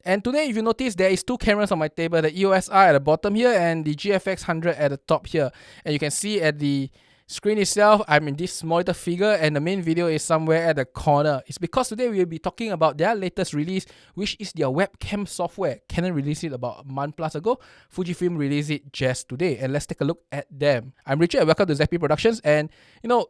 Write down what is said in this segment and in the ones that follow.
And today, if you notice, there is two cameras on my table, the EOS R at the bottom here and the GFX100 at the top here. And you can see at the screen itself, I'm in this monitor figure and the main video is somewhere at the corner. It's because today we'll be talking about their latest release, which is their webcam software. Canon released it about a month plus ago. Fujifilm released it just today. And let's take a look at them. I'm Richard and welcome to ZP Productions. And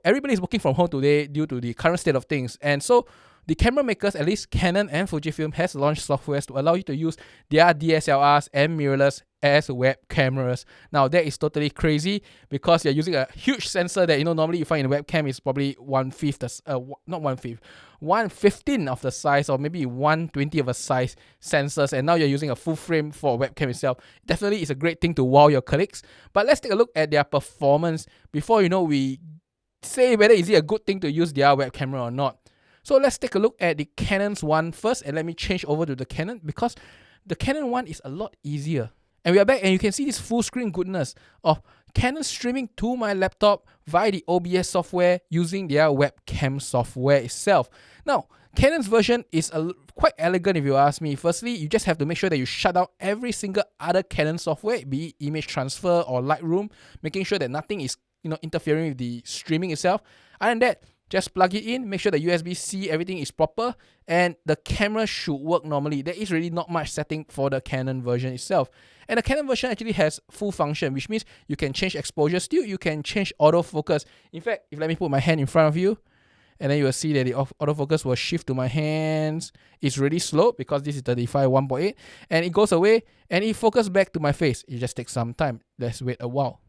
everybody's working from home today due to the current state of things. And so the camera makers, at least Canon and Fujifilm, has launched software to allow you to use their DSLRs and mirrorless as web cameras. Now that is totally crazy because you're using a huge sensor that normally you find in a webcam is probably 1/15 of the size, or maybe 1/20 of a size sensors, and now you're using a full frame for a webcam itself. Definitely is a great thing to wow your colleagues. But let's take a look at their performance before we say whether is it a good thing to use their web camera or not. So let's take a look at the Canon's one first, and let me change over to the Canon because the Canon one is a lot easier. And we are back, and you can see this full screen goodness of Canon streaming to my laptop via the OBS software using their webcam software itself. Now, Canon's version is quite elegant if you ask me. Firstly, you just have to make sure that you shut down every single other Canon software, be it image transfer or Lightroom, making sure that nothing is interfering with the streaming itself. Other than that, just plug it in, make sure the USB-C, everything is proper, and the camera should work normally. There is really not much setting for the Canon version itself. And the Canon version actually has full function, which means you can change exposure still, you can change autofocus. In fact, let me put my hand in front of you, and then you will see that the autofocus will shift to my hands. It's really slow because this is 35 1.8, and it goes away, and it focuses back to my face. It just takes some time. Let's wait a while.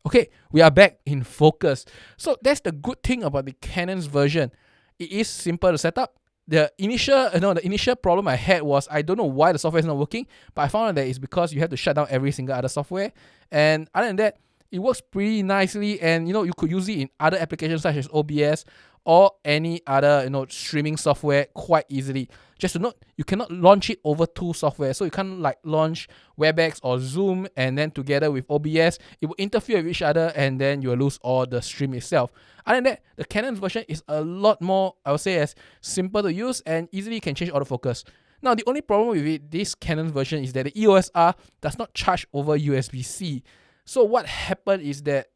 Okay, we are back in focus. So that's the good thing about the Canon's version. It is simple to set up. The initial problem I had was I don't know why the software is not working, but I found out that it's because you have to shut down every single other software. And other than that, it works pretty nicely, and you could use it in other applications such as OBS or any other streaming software quite easily. Just to note, you cannot launch it over two software, so you can't launch Webex or Zoom and then together with OBS, it will interfere with each other and then you will lose all the stream itself. Other than that, the Canon version is a lot more, I would say, as simple to use and easily can change autofocus. Now, the only problem with this Canon version is that the EOS R does not charge over USB-C. So what happened is that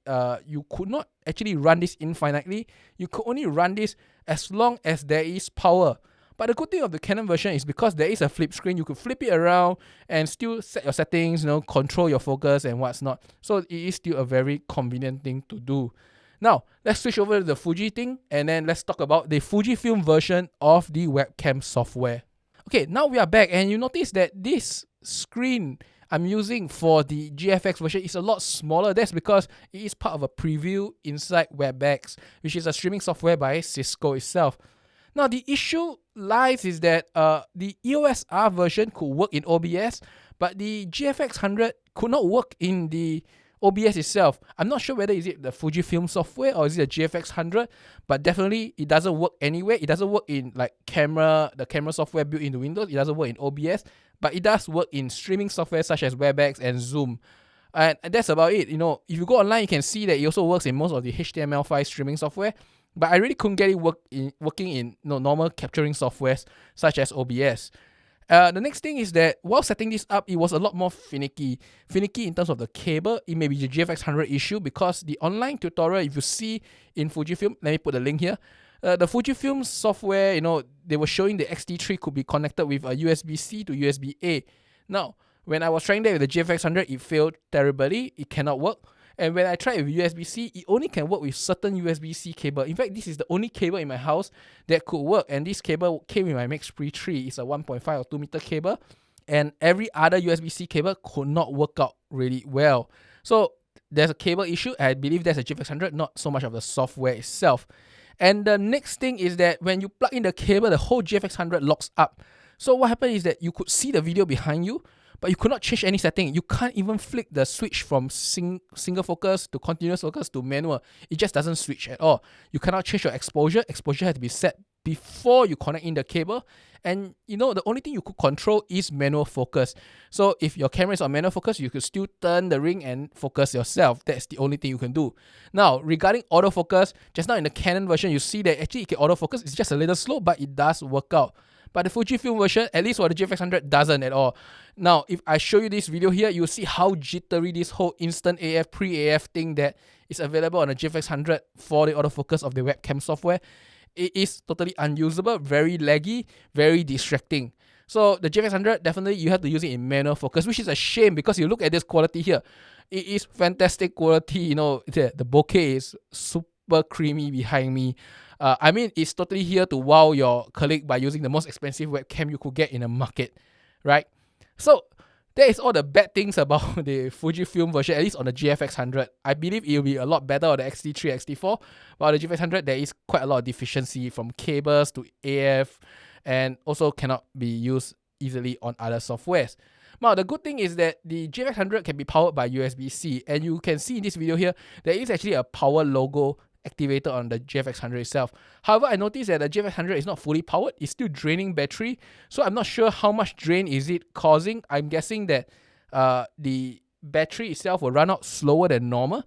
you could not actually run this infinitely. You could only run this as long as there is power. But the good thing of the Canon version is because there is a flip screen, you could flip it around and still set your settings, control your focus and what's not. So it is still a very convenient thing to do. Now, let's switch over to the Fuji thing, and then let's talk about the Fujifilm version of the webcam software. Okay, now we are back, and you notice that this screen I'm using for the GFX version is a lot smaller. That's because it is part of a preview inside Webex, which is a streaming software by Cisco itself. Now, the issue lies is that the EOS R version could work in OBS, but the GFX100 could not work in the OBS itself. I'm not sure whether is it the Fujifilm software or is it the GFX100, but definitely it doesn't work anywhere. It doesn't work in the camera software built into Windows. It doesn't work in OBS, but it does work in streaming software such as Webex and Zoom. And that's about it. If you go online, you can see that it also works in most of the HTML5 streaming software. But I really couldn't get it working in normal capturing softwares such as OBS. The next thing is that while setting this up, it was a lot more finicky. Finicky in terms of the cable. It may be the GFX100 issue because the online tutorial, if you see in Fujifilm, let me put the link here. The Fujifilm software, they were showing the XT3 could be connected with a USB-C to USB-A. Now, when I was trying that with the GFX100, it failed terribly. It cannot work. And when I tried with USB-C, it only can work with certain USB-C cable. In fact, this is the only cable in my house that could work. And this cable came with my Max Pre 3. It's a 1.5 or 2 meter cable. And every other USB-C cable could not work out really well. So there's a cable issue. I believe there's a GFX100, not so much of the software itself. And the next thing is that when you plug in the cable, the whole GFX100 locks up. So what happened is that you could see the video behind you, but you could not change any setting. You can't even flick the switch from single focus to continuous focus to manual. It just doesn't switch at all. You cannot change your exposure. Exposure has to be set before you connect in the cable. And the only thing you could control is manual focus. So if your camera is on manual focus, you could still turn the ring and focus yourself. That's the only thing you can do. Now, regarding autofocus, just now in the Canon version, you see that actually it can autofocus. It's just a little slow, but it does work out. But the Fujifilm version, at least for the GFX100, doesn't at all. Now, if I show you this video here, you'll see how jittery this whole instant AF, pre-AF thing that is available on the GFX100 for the autofocus of the webcam software. It is totally unusable, very laggy, very distracting. So the GFX100, definitely you have to use it in manual focus, which is a shame because you look at this quality here. It is fantastic quality, you know, the bokeh is super creamy behind me. I mean, it's totally here to wow your colleague by using the most expensive webcam you could get in the market, right? So that is all the bad things about the Fujifilm version, at least on the GFX100. I believe it will be a lot better on the X-T3, X-T4, but on the GFX100, there is quite a lot of deficiency from cables to AF, and also cannot be used easily on other softwares. Now, the good thing is that the GFX100 can be powered by USB-C, and you can see in this video here, there is actually a power logo activator on the GFX100 itself. However, I noticed that the GFX100 is not fully powered. It's still draining battery, so I'm not sure how much drain is it causing. I'm guessing that the battery itself will run out slower than normal,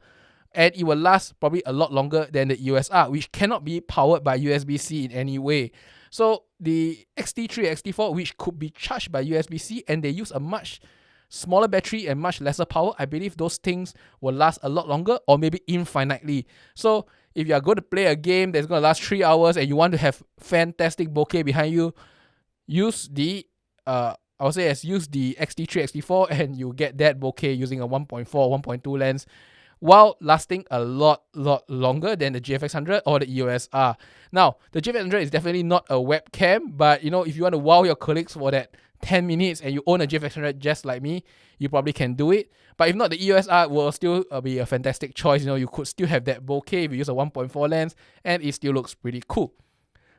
and it will last probably a lot longer than the EOS R, which cannot be powered by USB-C in any way. So the X-T3, X-T4, which could be charged by USB-C, and they use a much smaller battery and much lesser power, I believe those things will last a lot longer, or maybe infinitely. So if you are going to play a game that's going to last 3 hours and you want to have fantastic bokeh behind you, use the use the X-T3, X-T4, and you get that bokeh using a 1.4, 1.2 lens, while lasting a lot longer than the GFX100 or the EOS R. Now, the GFX100 is definitely not a webcam, but you know, if you want to wow your colleagues for that 10 minutes and you own a GFX100 just like me, you probably can do it. But if not, the EOS R will still be a fantastic choice. You know, you could still have that bokeh if you use a 1.4 lens, and it still looks pretty cool.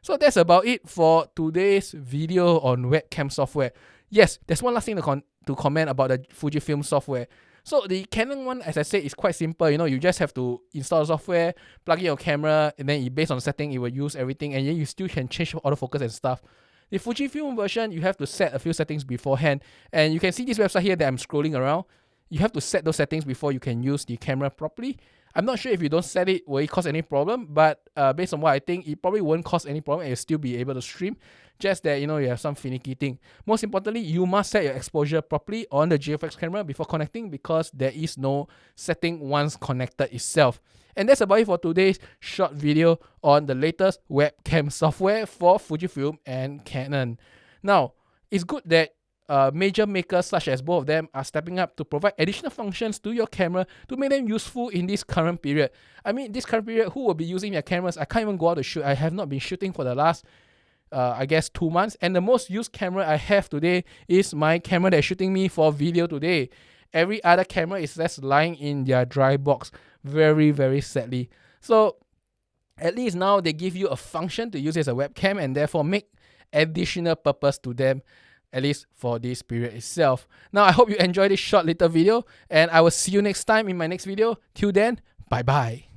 So that's about it for today's video on webcam software. Yes, there's one last thing to comment about the Fujifilm software. So the Canon one, as I said, is quite simple. You know, you just have to install the software, plug in your camera, and then based on the setting, it will use everything, and then you still can change autofocus and stuff. The Fujifilm version, you have to set a few settings beforehand, and you can see this website here that I'm scrolling around. You have to set those settings before you can use the camera properly. I'm not sure if you don't set it, will it cause any problem, but based on what I think, it probably won't cause any problem and you'll still be able to stream. Just that, you know, you have some finicky thing. Most importantly, you must set your exposure properly on the GFX camera before connecting, because there is no setting once connected itself. And that's about it for today's short video on the latest webcam software for Fujifilm and Canon. Now, it's good that major makers such as both of them are stepping up to provide additional functions to your camera to make them useful in this current period. I mean, this current period, who will be using their cameras? I can't even go out to shoot. I have not been shooting for the last, I guess, 2 months. And the most used camera I have today is my camera that's shooting me for video today. Every other camera is just lying in their dry box, very, very sadly. So at least now they give you a function to use as a webcam, and therefore make additional purpose to them, at least for this period itself. Now, I hope you enjoyed this short little video, and I will see you next time in my next video. Till then, bye bye.